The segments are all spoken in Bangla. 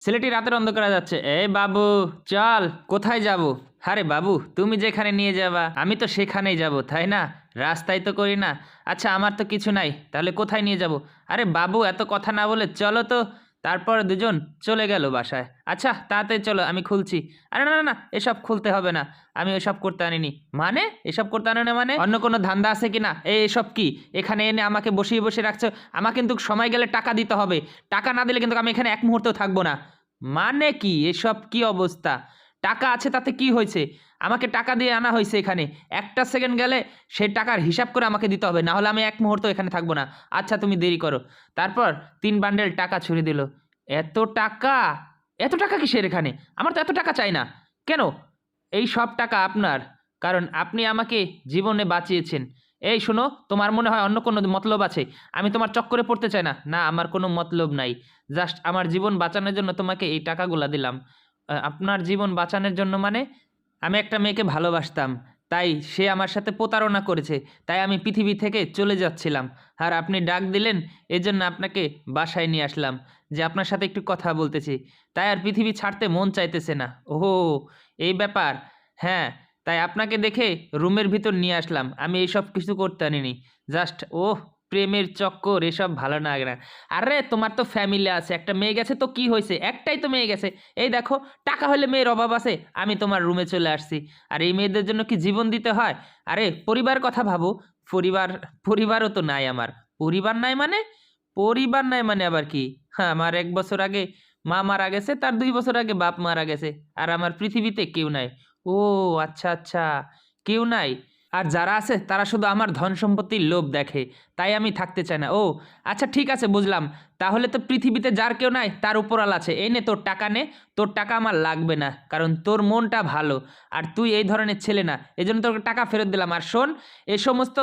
ছেলেটি রাতের অন্ধকারে যাচ্ছে। এই বাবু, চল। কোথায় যাব? আরে বাবু, তুমি যেখানে নিয়ে যাবা আমি তো সেখানেই যাব, তাই না? রাস্তায় তো করি না। আচ্ছা, আমার তো কিছু নাই, তাহলে কোথায় নিয়ে যাব? আরে বাবু, এত কথা না বলে চলো তো। তারপর দুজন চলে গেল বাসায়। আচ্ছা, তাড়াতাড়ি চলো, আমি খুলছি। আরে না না না, এসব খুলতে হবে না, আমি এসব করতে আনিনি। মানে এসব করতে আনিনি মানে? অন্য কোনো ধান্দা আছে কিনা? এসব কি? এখানে এনে আমাকে বসিয়ে বসিয়ে রাখছো। আমাকে কিন্তু সময় গেলে টাকা দিতে হবে। টাকা না দিলে কিন্তু আমি এখানে এক মুহূর্তেও থাকবো না। মানে কি এসব, কি অবস্থা? টাকা আছে তাতে কি হয়েছে? আমাকে টাকা দিয়ে আনা হয়েছে এখানে। একটা সেকেন্ড গেলে সেই টাকার হিসাব করে আমাকে দিতে হবে, না হলে আমি এক মুহূর্ত এখানে থাকবো না। আচ্ছা, তুমি দেরি করো। তারপর 3 বান্ডেল টাকা ছুড়ে দিল। এত টাকা? এত টাকা কিসের এখানে? আমার তো এত টাকা চাই না। কেন? এই সব টাকা আপনার, কারণ আপনি আমাকে জীবনে বাঁচিয়েছেন। এই শোনো, তোমার মনে হয় অন্য কোনো মতলব আছে। আমি তোমার চক্করে পড়তে চাই না। না, আমার কোনো মতলব নাই। জাস্ট আমার জীবন বাঁচানোর জন্য তোমাকে এই টাকাগুলা দিলাম। আপনার জীবন বাঁচানোর জন্য মানে? আমি একটা মেয়েকে ভালোবাসতাম, তাই সে আমার সাথে প্রতারণা করেছে, তাই আমি পৃথিবী থেকে চলে যাচ্ছিলাম। আর আপনি ডাক দিলেন, এজন্য আপনাকে বাসায় নিয়ে আসলাম, যে আপনার সাথে একটু কথা বলতেছি। তাই আর পৃথিবী ছাড়তে মন চাইতেছে না। ওহো, এই ব্যাপার। হ্যাঁ, তাই আপনাকে দেখে রুমের ভিতর নিয়ে আসলাম। আমি এইসব কিছু করতে আনিনি। জাস্ট ওহ, প্রেমের চক্কর, এসব ভালো লাগে না। আরে তোমার তো ফ্যামিলি আছে, একটা মেয়ে গেছে তো কি হয়েছে? একটাই তো মেয়ে গেছে। এই দেখো, টাকা হলে মেয়ের অভাব আছে? আমি তোমার রুমে চলে আসছি। আর এই মেয়েদের জন্য কি জীবন দিতে হয়? আরে পরিবার কথা ভাবো। পরিবার, পরিবারও তো নাই আমার। পরিবার নাই মানে? পরিবার নাই মানে আবার কি? হ্যাঁ, আমার 1 বছর আগে মা মারা গেছে, তার 2 বছর আগে বাপ মারা গেছে। আর আমার পৃথিবীতে কেউ নাই। ও আচ্ছা, আচ্ছা। কেউ নাই। আর যারা আছে তারা শুধু আমার ধন সম্পত্তির লোভ দেখে। তাই আমি থাকতে চাই না। ও আচ্ছা, ঠিক আছে, বুঝলাম। তাহলে তো পৃথিবীতে যার কেউ নাই তার উপরালা আছে। এই নে তোর টাকা নে। তোর টাকা আমার লাগবে না, কারণ তোর মনটা ভালো। আর তুই এই ধরনের ছেলে না, এজন্য তোকে টাকা ফেরত দিলাম। আর শোন, এ সমস্ত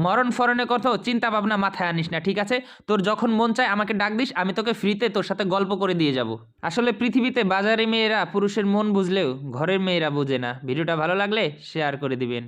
মরণ ফরণের কথাও চিন্তা ভাবনা মাথায় আনিস না, ঠিক আছে? তোর যখন মন চায় আমাকে ডাক দিস, আমি তোকে ফ্রিতে তোর সাথে গল্প করে দিয়ে যাব। আসলে পৃথিবীতে বাজারে মেয়েরা পুরুষের মন বুঝলেও ঘরের মেয়েরা বোঝে না। ভিডিওটা ভালো লাগলে শেয়ার করে দিবেন।